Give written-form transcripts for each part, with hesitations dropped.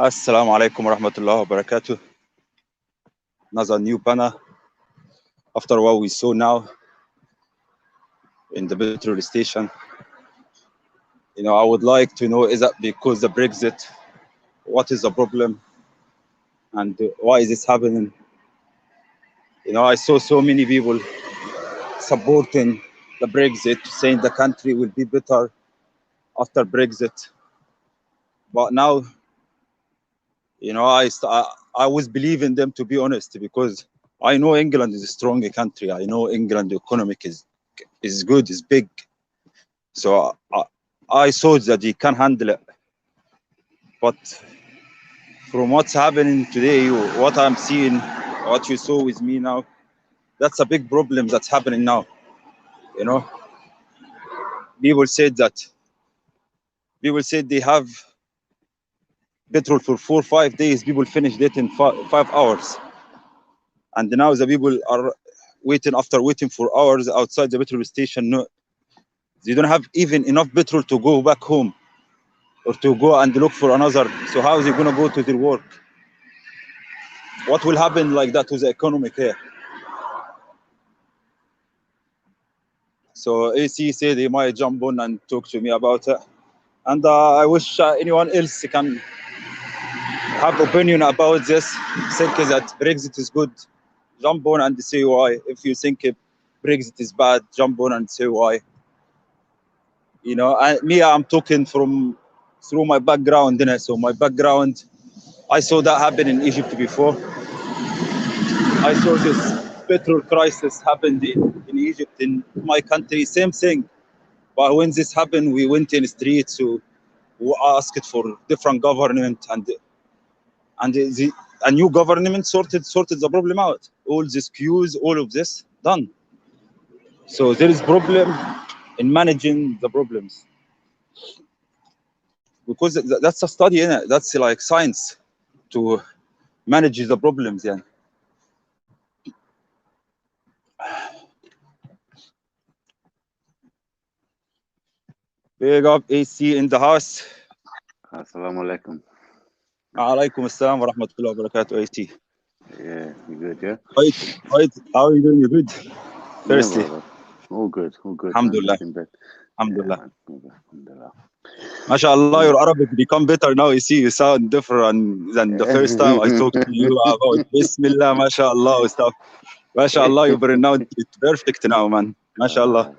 Assalamu alaikum wa rahmatullahi wa barakatuh. Another new banner after what we saw now in the petrol station. I would like to know, is that because the Brexit? What is the problem? And why is this happening? I saw so many people supporting the Brexit, saying the country will be better after Brexit. But now, I was believing them, to be honest, because I know England is a strong country. I know England economic is good, is big. So I thought that he can handle it. But from what's happening today, what I'm seeing, what you saw with me now, that's a big problem that's happening now. People said they have petrol for 4 or 5 days. People finished it in 5 hours. And now the people are waiting for hours outside the petrol station. No, they don't have even enough petrol to go back home or to go and look for another. So how is he going to go to their work? What will happen like that to the economy here? So AC said he might jump on and talk to me about it. And I wish anyone else can have opinion about this. Think that Brexit is good, jump on and say why. If you think Brexit is bad, jump on and say why. I'm talking through my background. So my background, I saw that happen in Egypt before. I saw this petrol crisis happened in Egypt, in my country, same thing. But when this happened, we went in the streets, so we asked for different government, and a new government sorted the problem out. All these queues, all of this done. So there is problem in managing the problems, because that's a study, innit? That's like science to manage the problems. Yeah. Big up AC in the house. Assalamu alaikum. Alaikum assalam wa rahmatullahi wa barakatuh, AC. Yeah, you good, yeah? How are you doing? You good? Firstly. Yeah, all good. Alhamdulillah. Alhamdulillah. Yeah, alhamdulillah. MashaAllah, your Arabic become better now. You sound different than the first time I talked to you about Bismillah, MashaAllah stuff. MashaAllah, you pronounced it perfect now, man. MashaAllah.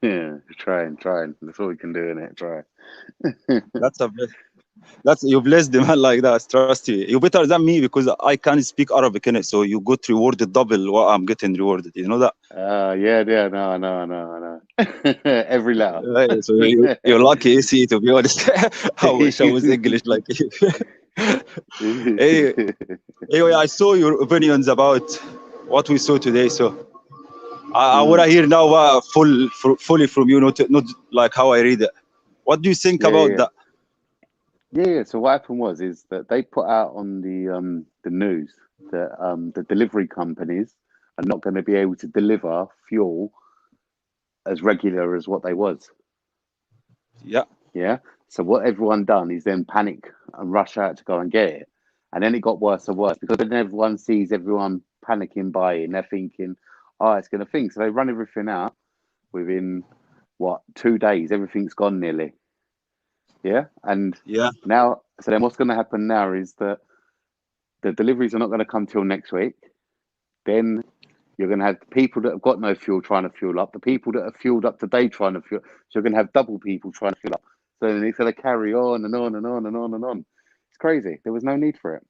Yeah, trying. That's all we can do, innit? Try. That's you blessed the man like that. Trust you. You're better than me because I can't speak Arabic, innit? So you got rewarded double what I'm getting rewarded. You know that? Yeah. No. Every letter. Right, so you're lucky, AC, to be honest. I wish I was English like you. Anyway, I saw your opinions about what we saw today. So I want to hear now fully from you, not like how I read it. What do you think about that? Yeah. So what happened is that they put out on the news that the delivery companies are not going to be able to deliver fuel as regular as what they was. Yeah. So what everyone done is then panic and rush out to go and get it, and then it got worse and worse because then everyone sees everyone panicking buying. They're thinking, oh, it's going to think. So they run everything out within 2 days. Everything's gone nearly. Yeah. And now, so then what's going to happen now is that the deliveries are not going to come till next week. Then you're going to have people that have got no fuel trying to fuel up, the people that are fueled up today trying to fuel. So you're going to have double people trying to fuel up. So then it's going to carry on and on and on and on and on. It's crazy. There was no need for it.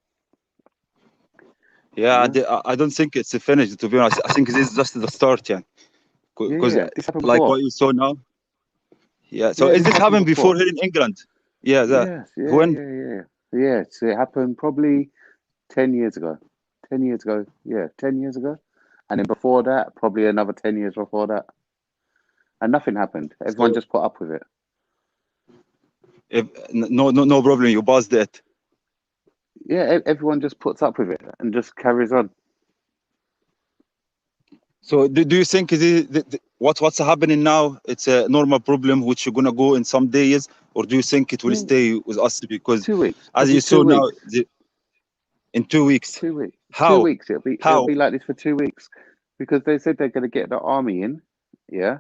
Yeah, I don't think it's finished, to be honest. I think this is just the start, because like what you saw now. Yeah. So is this happened before here in England? Yeah. When? Yeah. So it happened probably 10 years ago. 10 years ago. Yeah, 10 years ago. And then before that, probably another 10 years before that. And nothing happened. Everyone just put up with it. No problem. You buzzed it. Yeah, everyone just puts up with it and just carries on. So do you think what's happening now? It's a normal problem which you're gonna go in some days, or do you think it will Yeah, stay with us? Because 2 weeks, as you probably saw two now, weeks. in 2 weeks, 2 weeks. Two how weeks. It'll how be like this for 2 weeks because they said they're going to get the army in, yeah,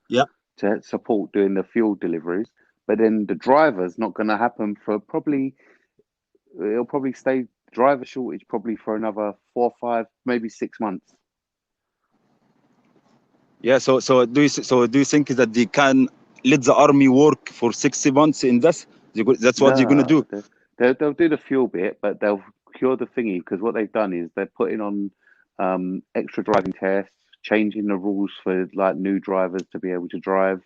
yeah. to support doing the fuel deliveries. But then the driver's not going to happen for probably. It'll probably stay driver shortage probably for another 4, 5, maybe 6 months. Yeah, so do you think that they can let the army work for 6 months in this? That's what they're gonna No, do. they'll do the fuel bit, but they'll cure the thingy because what they've done is they're putting on extra driving tests, changing the rules for like new drivers to be able to drive.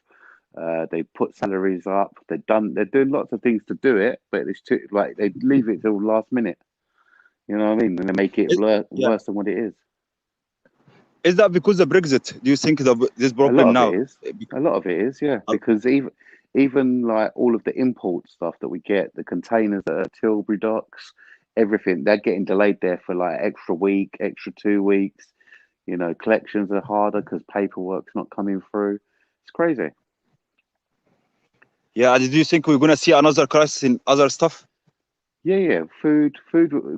They put salaries up. They're doing lots of things to do it, but it's too like they leave it till last minute. You know what I mean? And they make it Yeah, worse than what it is. is that because of Brexit? Do you think that this A lot problem of it now? is. A lot of it is, yeah. Uh, Because even like all of the import stuff that we get, the containers that are at Tilbury docks, everything, they're getting delayed there for like extra week, extra 2 weeks. You know, collections are harder because paperwork's not coming through. It's crazy. yeah, do you think we're gonna see another crisis in other stuff? Yeah, yeah.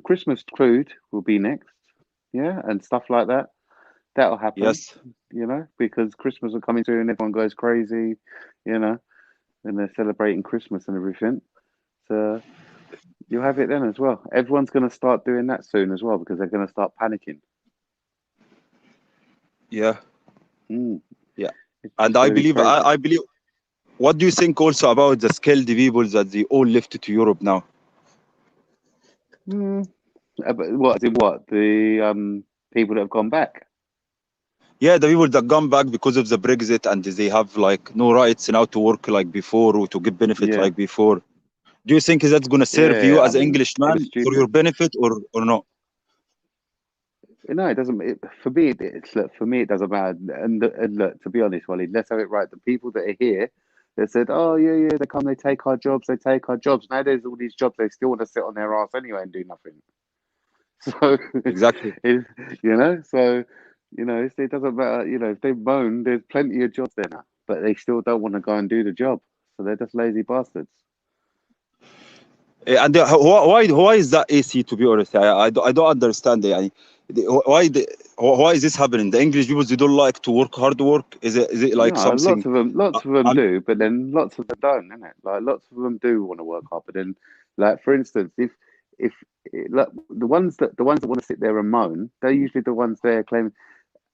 Christmas food will be next. Yeah, and stuff like that. That'll happen, Yes. because Christmas will come soon and everyone goes crazy, you know, and they're celebrating Christmas and everything. So you'll have it then as well. Everyone's going to start doing that soon as well because they're going to start panicking. Yeah, Mm, yeah. And it's I going to be believe, crazy. I believe. What do you think also about the skilled people that they all left to Europe now? Mm. But what? As in what? The people that have gone back. Yeah, the people that come back because of the Brexit and they have like no rights now to work like before or to get benefit Yeah, like before. Do you think that's going to serve you yeah. I as an mean, it Englishman was for your stupid. benefit or no? No, it doesn't. For me, look, for me, it doesn't matter. And look, to be honest, Wally, let's have it right. The people that are here, they said, "Oh yeah, yeah, they come, they take our jobs, they take our jobs." Now there's all these jobs, they still want to sit on their ass anyway and do nothing. So, Exactly. it, it doesn't matter. If they moan, there's plenty of jobs there now, but they still don't want to go and do the job. So they're just lazy bastards. And why is that AC? To be honest, I don't understand. Why is this happening? The English people they don't like to work hard work. Is it like No, something? lots of them Um, do, but then lots of them don't, innit? Like lots of them do want to work hard, but then, like for instance, if like, the ones that want to sit there and moan, they're usually the ones they're claiming.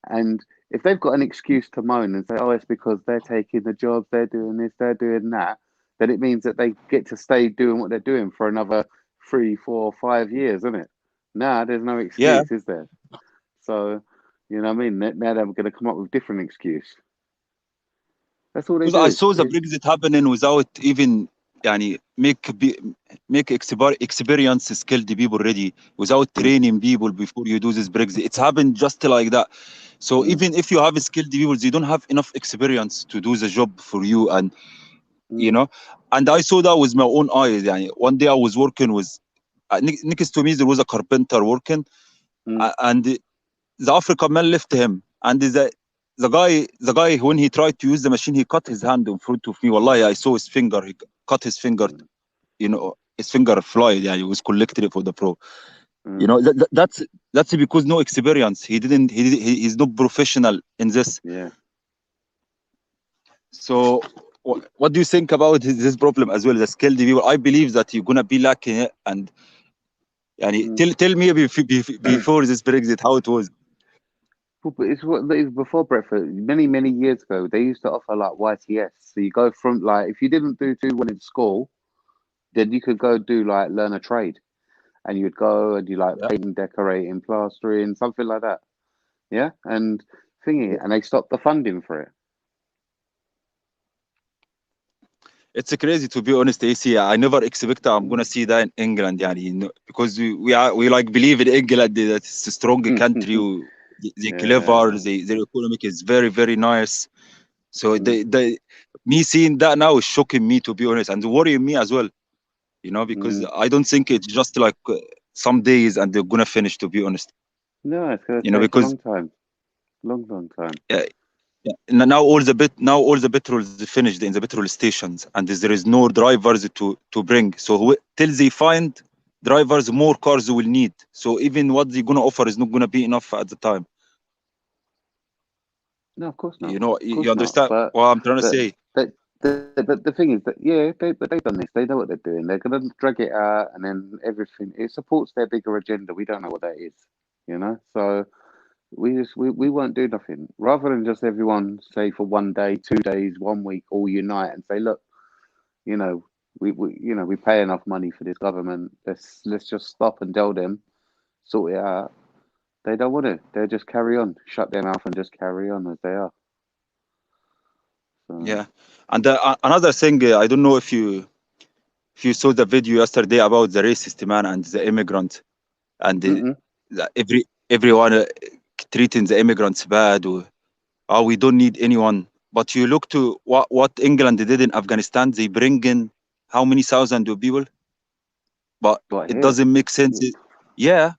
And if they've got an excuse to moan and say, "Oh, it's because they're taking the jobs, they're doing this, they're doing that," then it means that they get to stay doing what they're doing for another 3, 4, 5 years, isn't it? Nah, there's no yeah, excuse, is there? So, you know what I mean? Now they're going to come up with different excuse. That's all they because I do. saw the Brexit happening without even يعني experience skilled people ready without Mm, training people before you do this Brexit. It's happened just like that. So mm, even if you have skilled people, they don't have enough experience to do the job for you, and you mm, know. And I saw that with my own eyes. يعني one day I was working with next to me there was a carpenter working, mm. and the African man left him, and the guy when he tried to use the machine, he cut his hand in front of me. Wallahi, I saw his finger. He cut his finger. Mm, His finger fly. Yeah, he was collected for the pro. mm. That's because no experience. He didn't. He's not professional in this. Yeah. So, what do you think about this problem as well? The skilled people. I believe that you're gonna be lacking it. And Mm. tell me before this Brexit how it was. But it's what it was before breakfast. Many, many years ago, they used to offer like YTS. So you go from like if you didn't do too well in school, then you could go do like learn a trade, and you'd go and you like Yeah. painting, decorating, plastering, something like that. Yeah, and thingy, and they stopped the funding for it. It's crazy to be honest, AC. I never expect I'm gonna Mm. see that in England, because we like believe in England that it's a strong country. They Yeah. clever. Their economic is very very nice. So Mm, me seeing that now is shocking me to be honest, and worrying me as well. Because mm. I don't think it's just like some days and they're gonna finish. To be honest, No, it's going to take a because long time. Long, long time. uh, Yeah. Now all the petrol is finished in the petrol stations, and there is no drivers to bring. So till they find drivers, more cars will need. So even what they're gonna offer is not gonna be enough at the time. No, of course not. You know, Of you course not. understand But what I'm trying to the say? but the thing is that yeah, but they've done this. They know what they're doing. They're gonna drag it out, and then everything. It supports their bigger agenda. We don't know what that is, you know. So we won't do nothing. Rather than just everyone say for 1 day, 2 days, 1 week, all unite and say, look, you know, we pay enough money for this government. Let's just stop and tell them, sort it out. They don't want to. They'll just carry on, shut their mouth and just carry on as they are. So, Yeah. And another thing, I don't know if you saw the video yesterday about the racist man and the immigrant, and mm-mm. everyone treating the immigrants bad. Oh, we don't need anyone. But you look to what England did in Afghanistan. They bring in how many thousand of people, but Right it here. doesn't make sense. Yeah,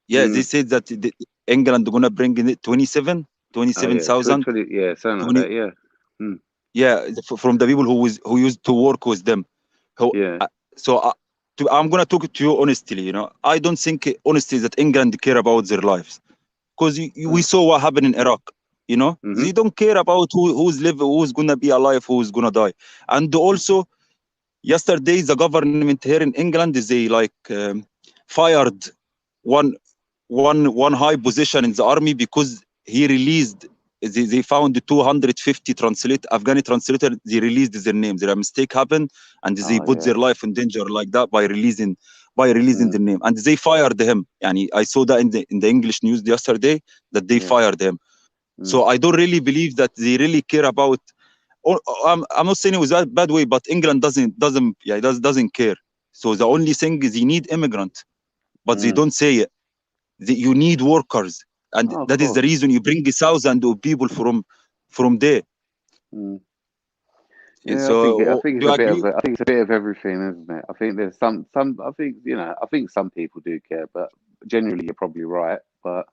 yeah. They Mm. said that England gonna bring in 27, Oh yeah, 27,000. 20, yeah, something like 20, that. Yeah. Mm. yeah, from the people who used to work with them. Who, Yeah. uh, so I'm gonna talk to you honestly. You know, I don't think honestly that England care about their lives, because we Mm. saw what happened in Iraq. You know, Mm-hmm. they don't care about who's gonna be alive, who's gonna die. And also, yesterday the government here in England is they like fired one one high position in the army because he released. They found 250 Afghani translator. They released their names. Their mistake happened, and they Oh put yeah. their life in danger like that by releasing Mm. the name. And they fired him. And I saw that in the English news yesterday that they Yeah. fired him. Mm. So I don't really believe that they really care about. I'm not saying it was that bad way, but England doesn't yeah, doesn't care. So the only thing is you need immigrant, but they Mm. don't say it. You need workers, and Oh, of that is the course. reason you bring a thousand of people from there. Mm. And Yeah, so I think do it's you a bit of agree? I think it's a bit of everything, isn't it? I think there's some I think I think some people do care, but generally you're probably right. But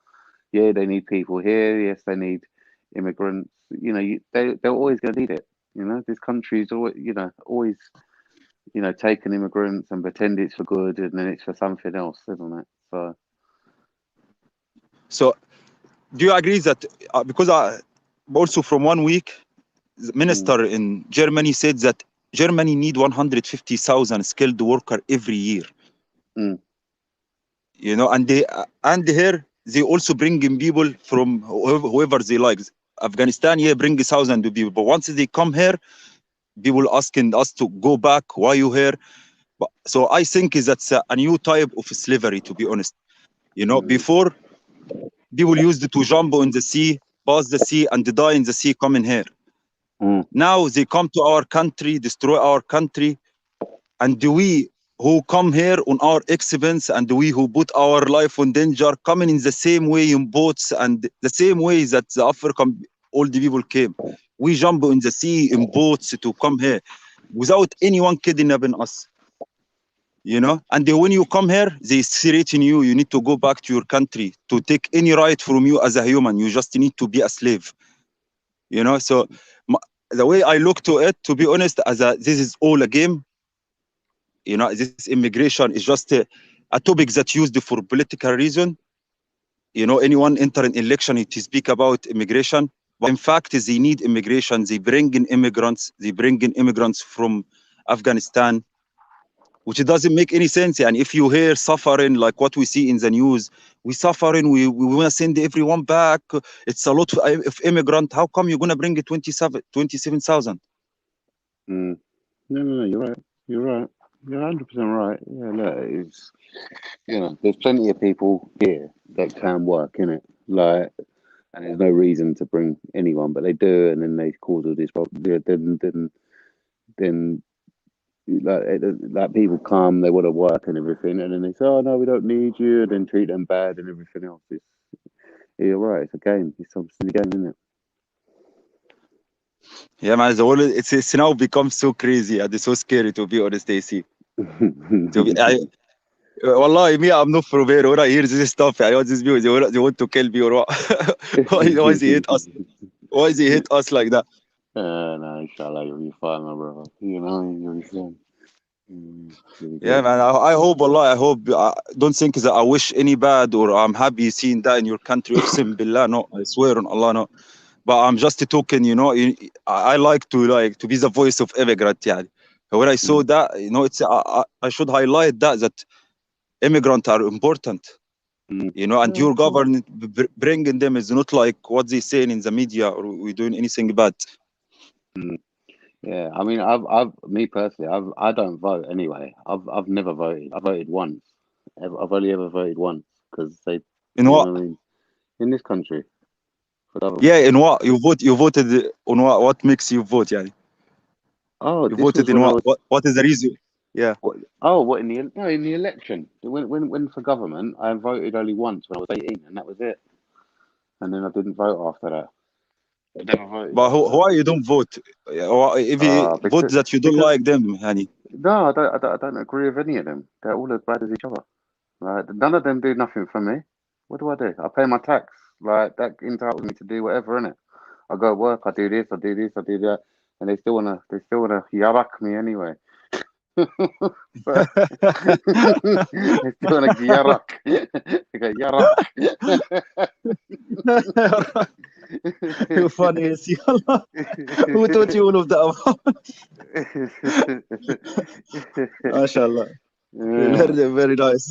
yeah, they need people here. Yes, they need immigrants. They're always going to need it. This country's always always taking immigrants and pretend it's for good, and then it's for something else, isn't it? So. So do you agree that because also from 1 week, the Mm, minister in Germany said that Germany need 150,000 skilled worker every year. mm, And here they also bring in people from whoever they like. Afghanistan, yeah, bring 1,000 people, but once they come here, people asking us to go back. Why you here? So I think is that's a new type of slavery, to be honest. mm, Before, people used to jump in the sea, pass the sea, and die in the sea coming here. mm, Now they come to our country, destroy our country, and we who come here on our expense, and we who put our life in danger, coming in the same way in boats and the same way that the African all the people came. We jump in the sea in boats to come here without anyone kidnapping us. And when you come here, they threaten you. You need to go back to your country to take any right from you as a human. You just need to be a slave. So the way I look to it, to be honest, this is all a game. This immigration is just a topic that's used for political reason. Anyone entering election to speak about immigration, but in fact, they need immigration. They bring in immigrants. They bring in immigrants from Afghanistan, which doesn't make any sense. And if you hear suffering like what we see in the news, we suffering, we want to send everyone back. It's a lot of immigrant. How come you're going to bring 27,000? mm. No, you're right. You're right. You're 100% right. Yeah, look, there's plenty of people here that can work in it. Like, and there's no reason to bring anyone, but they do, and then they cause all these problems. Yeah, then like people come, they want to work and everything, and then they say, "Oh no, we don't need you," and then treat them bad and everything else. You're right. It's a game. It's obviously a game, isn't Yeah, man, it's now become so crazy and it's so scary, to be honest, AC. To be, it? Wallahi, me, I'm not from here. When I hear this stuff, I want this music. They want to kill me or what? Why they hate us? Why is he hit us like that? No, inshallah, you'll be fine, my brother. You know, you'll be fine. You'll be Yeah, good. man. I hope, Allah, I hope. I don't think that I wish any bad or I'm happy seeing that in your country. Uqsim billah, no. I swear on Allah, no. But I'm just a token, you know. I like to be the voice of immigrant. Yeah. When I saw Mm, that, you know, I should highlight that immigrants are important, mm. you know, and Yeah, your of course. government bringing them is not like what they saying in the media or we doing anything bad. Mm. Yeah, I mean, me personally, I don't vote anyway. I've never voted. I voted once. I've only ever voted once because they, In you what? know what I mean, in this country for government. Yeah, in what you vote? You voted on what? What makes you vote? Yeah, Oh, you this voted was in when I what? was. What is the reason? Yeah. What in the no in the election when for government I voted only once when I was 18 and that was it. And then I didn't vote after that. I never voted But after that. why you don't vote? Or if you vote Because that you don't because like them, honey. no, I don't agree with any of them. They're all as bad as each other. Like none of them do nothing for me. What do I do? I pay my tax. Like that entitles me to do whatever in it. I go to work. I do this. I do this. I do that. And they still wanna yarak me anyway. So, they still wanna yarak. They go yarak. You funny as Allah. Who taught you all of that? MashaAllah. Yeah. Very, very nice.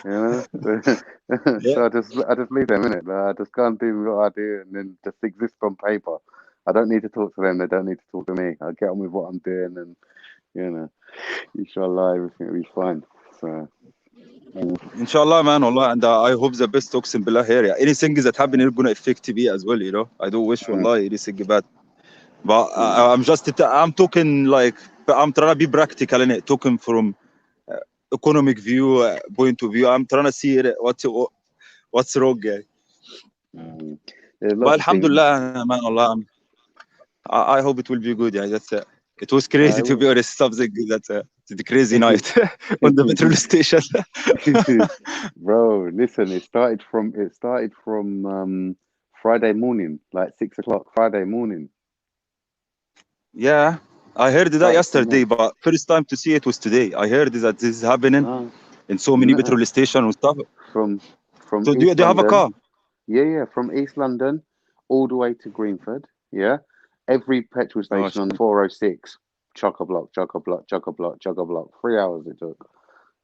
You know, Yeah. so I just leave them in it. I just can't do what I do and then just exist on paper. I don't need to talk to them. They don't need to talk to me. I get on with what I'm doing, and you know, inshallah, everything will be fine. So, Inshallah, man, Allah, and I hope the best talks in Billah here. Yeah. Anything that happen is gonna affect me as well, you know. I don't wish mm, Allah anything bad. But mm, I'm talking like I'm trying to be practical in it, talking from economic view, point of view. I'm trying to see it, what's wrong, yeah. mm. There's But lots of things. Alhamdulillah, man, Allah, I hope it will be good. Yeah, that's it. It was crazy I to be will. honest. Something that's the crazy night on the petrol station. Bro, listen, it started from Friday morning, like 6 o'clock Friday morning. Yeah, I heard that Started from yesterday, there. but first time to see it was today. I heard that this is happening No, in so many no, petrol stations and stuff. from from So East do you have a London. car? Yeah, from East London all the way to Greenford. Yeah, every petrol Oh, station on the 406, chock a block, chock a block, chock a block, chock a block. 3 hours it took.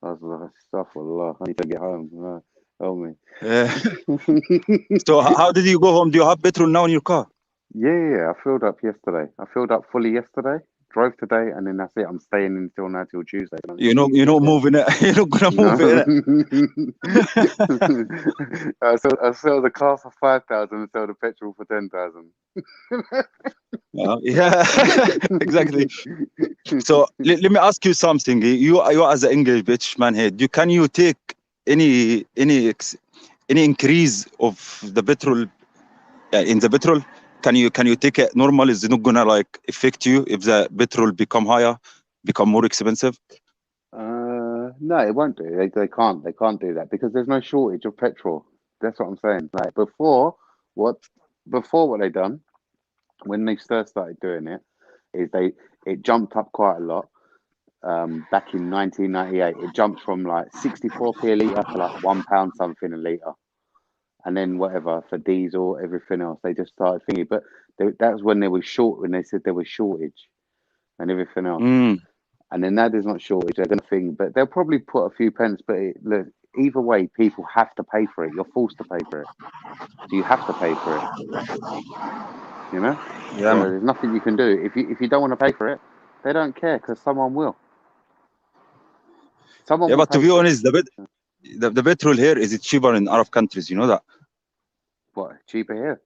I was like, stuff Allah, I need to get home. Help me. yeah. So how did you go home? Do you have petrol now in your car? Yeah, I filled up yesterday. I filled up fully yesterday. Drove today, and then that's it. I'm staying in until now till Tuesday. I'm gonna use You're it not again. moving it. You're not gonna No, move it. I sell the car for 5,000 and sell the petrol for 10,000. Yeah, exactly. So let me ask you something. You as an English bitch man here, can you take any increase of the petrol in the petrol? Can you take it normal? Is it not gonna like affect you if the petrol become higher, become more expensive? No, it won't do. They can't. They can't do that because there's no shortage of petrol. That's what I'm saying. Like what before what they done when they first started doing it is it jumped up quite a lot. Back in 1998, it jumped from like 64p a litre to like £1 something a litre. And then whatever for diesel, everything else, they just started thinking. But that was when when they said there was shortage and everything else. Mm. And then now there's not shortage, they're going to think, but they'll probably put a few pence. But look, either way, people have to pay for it. You're forced to pay for it. So you have to pay for it, you know? Yeah, So man. there's nothing you can do. If you don't want to pay for it, they don't care because someone will. Someone Yeah, will but to pay be for it. honest, the petrol here is cheaper in Arab countries. You know that? What, cheaper here?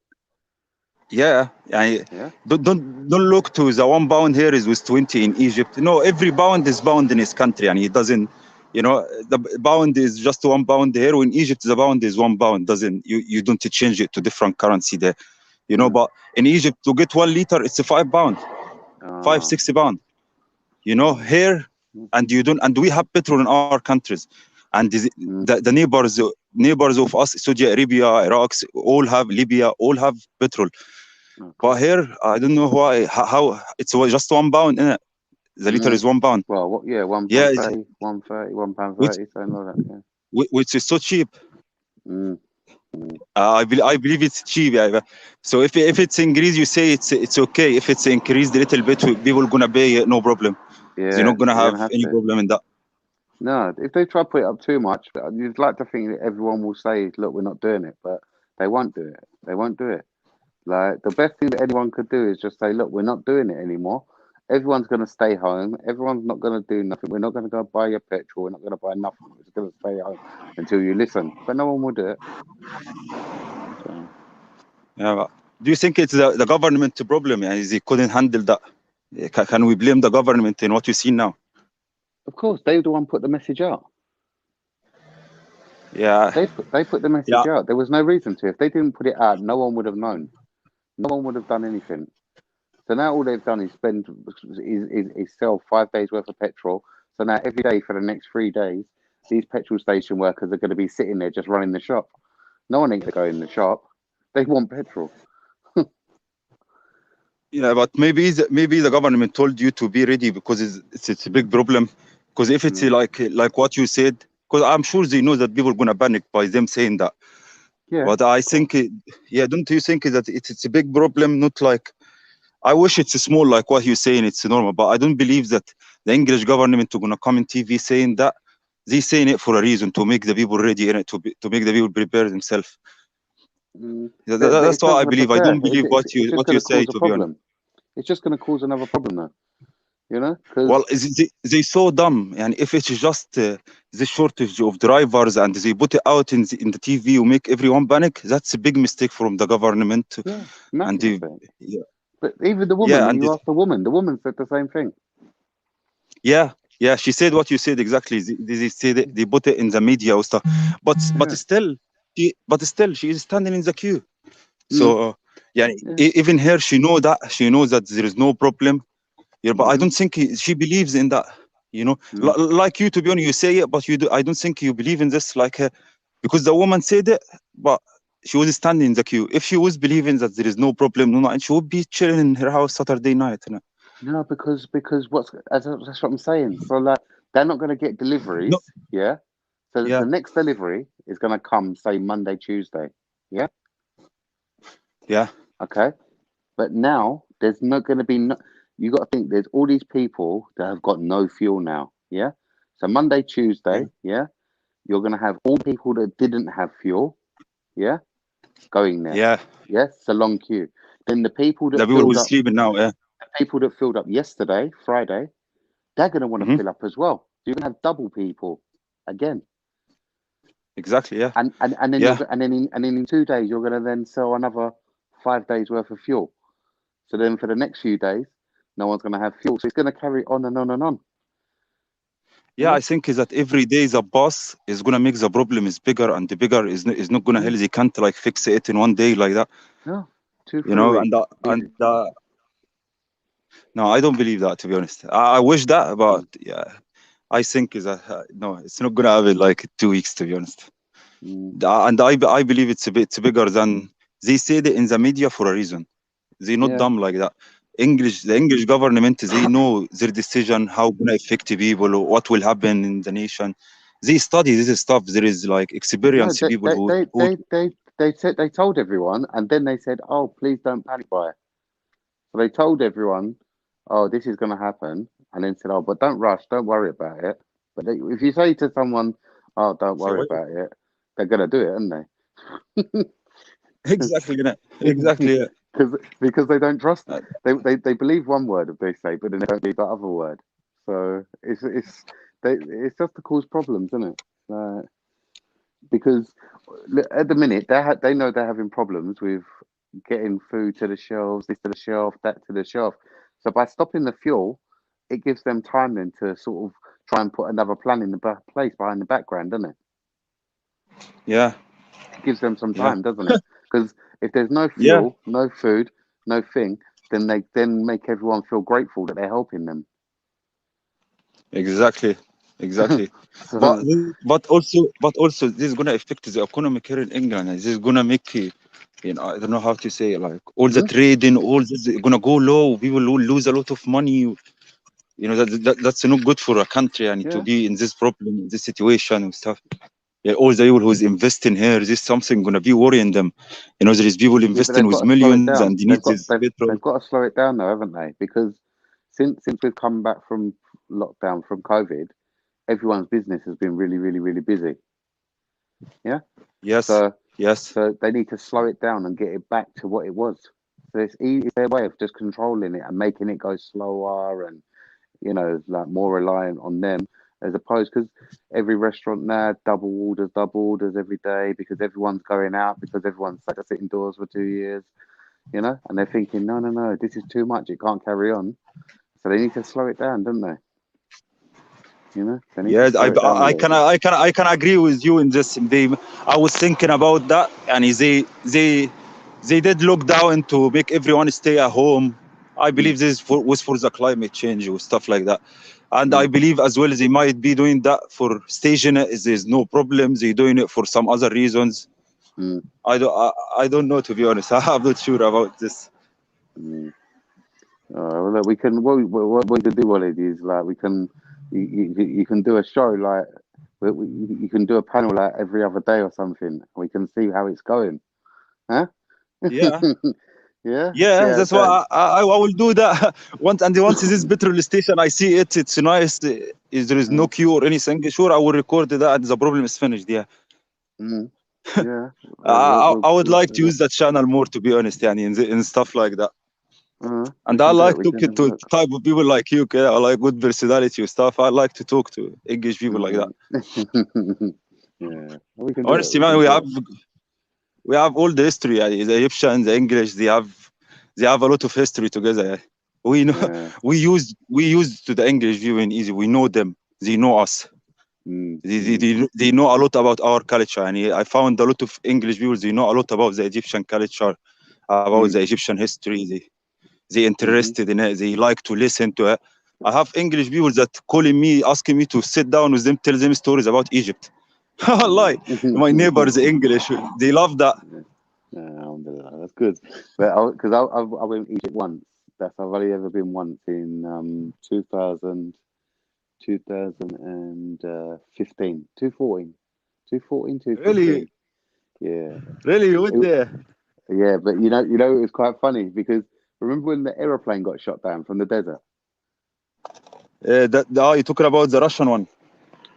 Yeah, yeah. Yeah. Don't look to the £1 here is with 20 in Egypt. No, every pound is pound in his country, and he doesn't. You know, the pound is just £1 here. In Egypt, the pound is £1. Doesn't you don't change it to different currency there. You know, Mm. but in Egypt to get 1 liter, it's a £5, five Ah. 60 pound. You know, Mm. here, Mm. and you don't, and we have petrol in our countries. and the neighbors of us, Saudi Arabia, Iraq, all have Libya, all have petrol. But here, I don't know why. How it's just £1, innit? The liter is £1. Well, yeah, £1.30, Yeah, £1.30, something like that. Yeah. which is so cheap. Mm. I believe it's cheap. Yeah. So if it's increased, you say it's okay. If it's increased a little bit, people gonna pay it, no problem. Yeah, They're not gonna they're have gonna have any to. problem in that. No, if they try to put it up too much, you'd like to think that everyone will say, "Look, we're not doing it," but they won't do it. They won't do it. Like the best thing that anyone could do is just say, "Look, we're not doing it anymore. Everyone's going to stay home. Everyone's not going to do nothing. We're not going to go buy your petrol. We're not going to buy nothing. We're just going to stay home until you listen." But no one will do it. So. Yeah. But do you think it's the government problem? Yeah, they couldn't handle that. Can we blame the government in what you see now? Of course, they the one put the message out. Yeah. They put the message out. There was no reason to. If they didn't put it out, no one would have known. No one would have done anything. So now all they've done is sell 5 days worth of petrol. So now every day for the next 3 days, these petrol station workers are going to be sitting there just running the shop. No one ain't going to go in the shop. They want petrol. Yeah, but maybe the government told you to be ready because it's a big problem. Because if it's like what you said, because I'm sure they know that people are gonna panic by them saying that. Yeah. But I think, don't you think that it's a big problem? Not like, I wish it's small like what you're saying, it's normal, but I don't believe that the English government are gonna come in TV saying that. They're saying it for a reason, to make the people ready in it, to make the people prepare themselves. That's what I believe. I don't believe what you say, to be honest. It's just going to cause another problem, though. You know? Well, they so dumb, and if it's just the shortage of drivers and they put it out in the TV to make everyone panic, that's a big mistake from the government. Yeah, massive mistake. Yeah. But even the woman, when you asked the woman said the same thing. Yeah, she said what you said exactly. They said they put it in the media or stuff, but still, she is standing in the queue. So even her, she knows that there is no problem. Yeah, but I don't think she believes in that. You know, like you, to be honest, you say it, but I don't think you believe in this. Like, because the woman said it, but she was standing in the queue. If she was believing that there is no problem, and she would be chilling in her house Saturday night. No, because that's what I'm saying. So like, they're not going to get deliveries. No. Yeah. So the next delivery is going to come, say, Monday, Tuesday. Yeah. Yeah. Okay. But now there's not going to be no. You got to think there's all these people that have got no fuel now. Yeah. So Monday, Tuesday. Yeah. You're going to have all people that didn't have fuel. Yeah. Going there. Yeah. Yes. It's a long queue. Then the people that people who are sleeping now. Yeah. The people that filled up yesterday, Friday, they're going to want to fill up as well. So you're going to have double people again. Exactly. Yeah. And then in 2 days you're going to then sell another 5 days worth of fuel. So then for the next few days, no one's going to have fuel. So it's going to carry on and on and on. Yeah, I think is that every day the boss is going to make the problem is bigger, and the bigger is not going to help. They can't like fix it in one day like that. No, 2 3 weeks. No, I don't believe that, to be honest. I wish that, but yeah, I think is that no, it's not going to happen like 2 weeks, to be honest. And I believe it's bigger than they said it in the media for a reason. They're not dumb like that. The English government, they know their decision, how going to affect people, or what will happen in the nation. They study this stuff. There is like experienced people they told everyone, and then they said, "Oh, please don't panic buy." So they told everyone, "Oh, this is going to happen," and then said, "Oh, but don't rush, don't worry about it." But if you say to someone, "Oh, don't worry about it," they're going to do it, aren't they? Exactly. Yeah. Because they don't trust it. They believe one word if they say, but then they don't believe the other word. So it's just to cause problems, isn't it? Because at the minute they know they're having problems with getting food to the shelves, this to the shelf, that to the shelf. So by stopping the fuel, it gives them time then to sort of try and put another plan in the place behind the background, doesn't it? Yeah. It gives them some time, doesn't it? Because if there's no fuel, no food, no thing, then they make everyone feel grateful that they're helping them. Exactly. exactly. But So but also this is gonna affect the economy here in England, and this is gonna make I don't know how to say it, like all the hmm? trading, all this is gonna go low. People will lose a lot of money. That's not good for a country, and to Yeah, be in this problem, in this situation and stuff. Yeah, all the people who's investing here, this is something gonna be worrying them. There is people yeah, but investing they've with got to slow it millions, and down. they need this petrol. They've got to slow it down though, haven't they? Because since we've come back from lockdown from COVID, everyone's business has been really, really, really busy. Yeah. Yes, So yes. so they need to slow it down and get it back to what it was. So it's their way of just controlling it and making it go slower and like more reliant on them as opposed because every restaurant now double orders every day because everyone's going out because everyone's had to sit indoors for 2 years, and they're thinking, no, no, no, this is too much. It can't carry on. So they need to slow it down, don't they? They need to Yeah, slow it down a I little can bit. I can agree with you in this. I was thinking about that, and they did look down to make everyone stay at home. I Mm, believe was for the climate change or stuff like that, and I mm, believe as well they might be doing that for staging it. There's no problem. They're doing it for some other reasons. mm, I don't know, to be honest. I'm not sure about this. mm. Well, look, we can what we can do, Walid, is like we can you can do a show like you can do a panel like every other day or something. We can see how it's going, huh? Yeah. Yeah, Yeah, yeah, that's why I will do that. Once this petrol station, I see it's nice. There is no uh, queue or anything. Sure, I will record that, and the problem is finished. Yeah, mm, yeah. We'll I would we'll like do to that. use that channel more, to be honest, and in stuff like that. We And I can do it. like We can talking have a to look. type of people like you, okay? I like good personality stuff. I like to talk to English people like that. Mm. Yeah, we can do it. Honestly, We man, can do it. we have all the history. The Egyptians, the English, they have a lot of history together. Yeah. We know Yeah. we used to the English view in easy. We know them. They know us. Mm, They know a lot about our culture, and I found a lot of English people. They know a lot about the Egyptian culture, about the mm, Egyptian history. They mm-hmm. interested in it. They like to listen to it. I have English people that calling me, asking me to sit down with them, tell them stories about Egypt. Lie, my neighbors English, they love that. Yeah. Alhamdulillah, that's good. But because I went to Egypt once. I've only ever been once in 2000, 2015, 214, 214, Really, 215. Yeah, really, you went it, there. yeah. But it was quite funny because remember when the aeroplane got shot down from the desert? You're talking about the Russian one.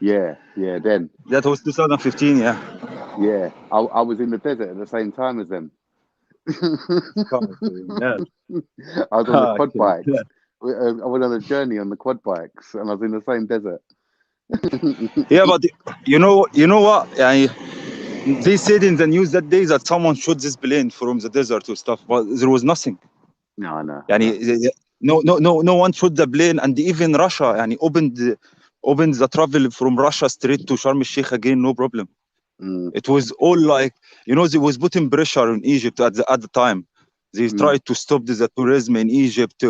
Yeah, yeah. Then That was 2015. Yeah. yeah, I was in the desert at the same time as them. Come on, man. I was on the quad bikes. I went on a journey on the quad bikes, and I was in the same desert. Yeah, but you know what? They said in the news that day that someone shot this plane from the desert or stuff, but there was nothing. No, no, يعني no. no one shot the plane, and even Russia opened the travel from Russia straight to Sharm el-Sheikh again, no problem. Mm, It was all like, they was putting pressure on Egypt at the time. They mm, tried to stop the tourism in Egypt.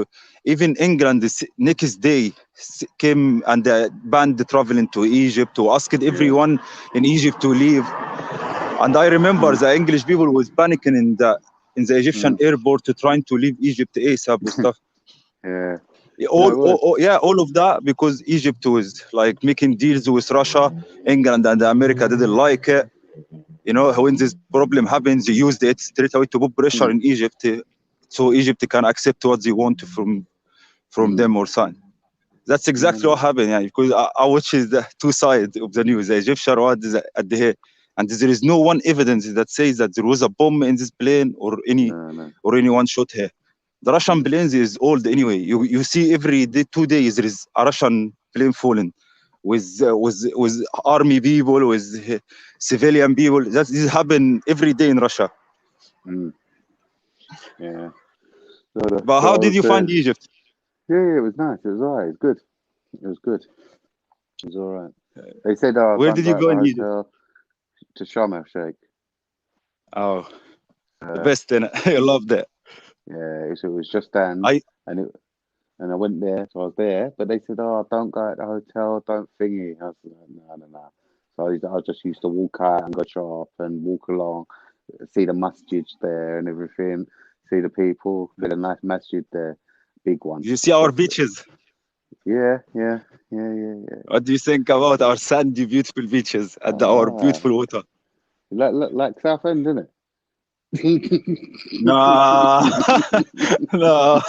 Even England next day came and banned the traveling to Egypt, to asked yeah. everyone in Egypt to leave. And I remember Mm, the English people was panicking in the Egyptian mm, airport to trying to leave Egypt ASAP with stuff. yeah. All, No, it was. all, all yeah, all of that because Egypt was like making deals with Russia. England and America didn't like it. When this problem happens, they used it straight away to put pressure Mm, in Egypt, so Egypt can accept what they want from mm, them or something. That's no, exactly what no. happened, yeah, because I watched the two sides of the news. The Egyptian one is at the head, and there is no one evidence that says that there was a bomb in this plane No, no. or anyone shot here. The Russian Mm, planes is old anyway. You see every day, 2 days there is a Russian plane falling with army people, with civilian people. This happen every day in Russia. mm, yeah. But So how I did was you find there. Egypt? Yeah, yeah, it was nice. It was all right. It was good. It was good. It was all right. They said, "Oh, Where don't did you go at go the in Egypt? hotel to Sharm el Sheikh." Oh, the Uh, best in it. I love that. yeah, it was just down, I and And I went there, so I was there, but they said, "Oh, don't go at the hotel, don't thingy." I was like, "No, no, no." So I just used to walk out and go shop and walk along, see the masjids there and everything, see the people. There's a nice masjid there, big one. You see our That's it. beaches. Yeah, yeah, yeah, yeah, yeah. What do you think about our sandy, beautiful beaches and our Ah, beautiful water? like Southend, isn't it? No, no,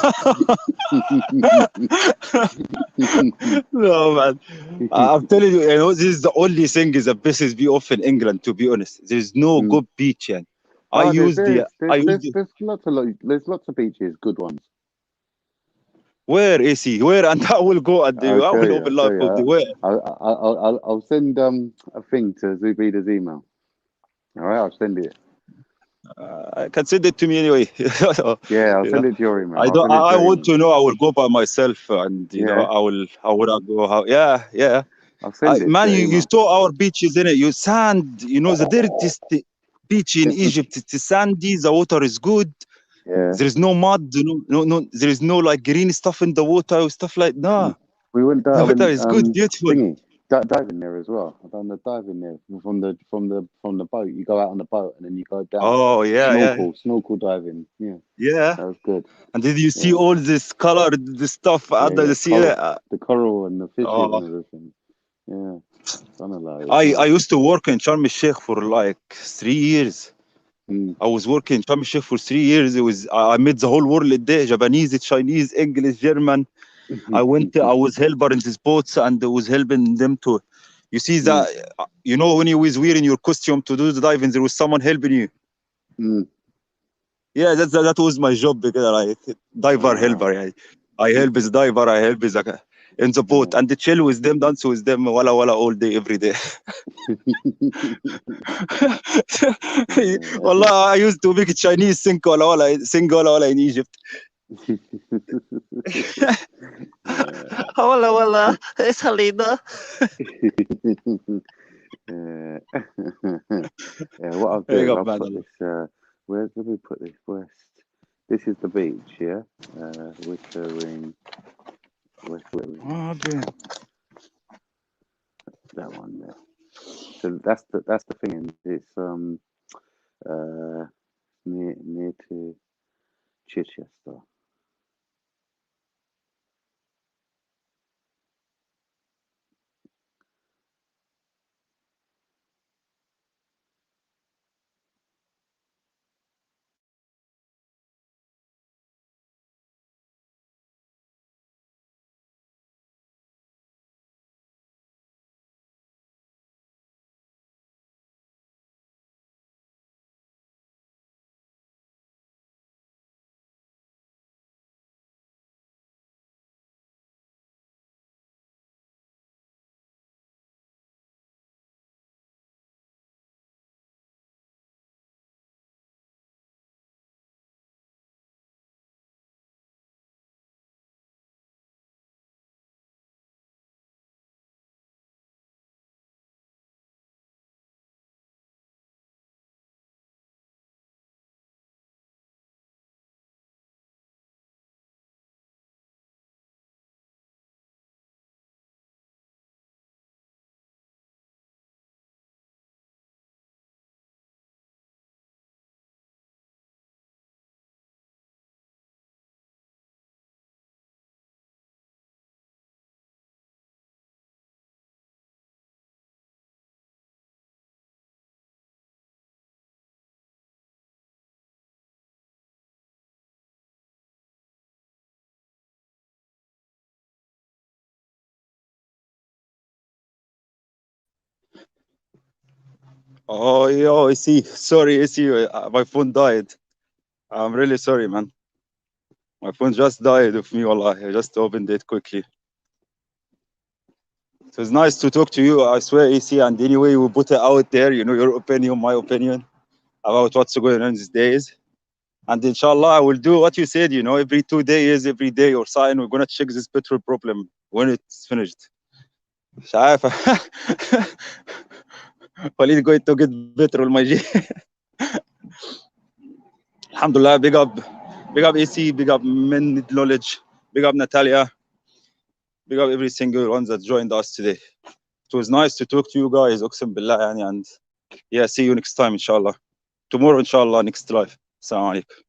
no, man. I'm telling you, this is the only thing is the best is be off in England. To be honest, there's no Mm. good beach, and Oh, there's lots of beaches, good ones. where AC, where, and I will go and I'll I tell will you. I'll open tell up you. of the where. I'll send a thing to Zubida's email. All right, I'll send it. I can send it to me anyway. Yeah, I'll You know, send it to your email. I I'll don't. send it to I your want email. to know. I will go by myself, and you know, Yeah, I will. How would I go? How? Yeah, yeah. I'll send it to Man, your you email. saw our beaches in it. You sand. You know, the dirtiest beach in Egypt. It's sandy. The water is good. Yeah, There is no mud. No. There is no like green stuff in the water or stuff like. No, I the water went is good, beautiful. thingy diving there as well. I've done the diving there from the boat. You go out on the boat and then you go down. Oh yeah. Snorkel diving. Yeah, Yeah. that was good. And did you see Yeah, all this color, the stuff yeah, under yeah. the sea? The coral and the fishes Oh, and everything. Yeah, done a lot. It was I nice. used to work in Sharm el Sheikh for like 3 years. Mm. I was working in Sharm el Sheikh for 3 years. It was I met the whole world there: Japanese, Chinese, English, German. I was helper in these boats and I was helping them to. You see that? You know when you was wearing your costume to do the diving, there was someone helping you. Mm. Yeah, that was my job because diver helper. Wow. Yeah. I help as diver. I help as in the boat Yeah. and the chill with them, dance with them, wala all day, every day. Wallah, I used to make Chinese sing wala in Egypt. Wala, it's Halina. Yeah, what I'll do Big is up, I'll man. put this. Where did we put this? West. This is the beach, yeah. Wittering. Oh, That one there. So that's the thing. It's near to Chichester. Oh, yeah, I see. Sorry, I see. My phone died. I'm really sorry, man. My phone just died of me, wallah. I just opened it quickly. It was nice to talk to you. I swear, AC. And anyway, we put it out there. You know, your opinion, my opinion about what's going on these days. And inshallah, I will do what you said. You know, every 2 days, every day or something, we're gonna check this petrol problem when it's finished. مش عارف. Khalid going to get petrol, my G. Alhamdulillah, big up AC, big up men knowledge, Big up Natalia. Big up every single one that joined us today. It was nice to talk to you guys. أقسم بالله يعني. And yeah, see you next time inshallah. Tomorrow inshallah next live. Assalamu alaikum.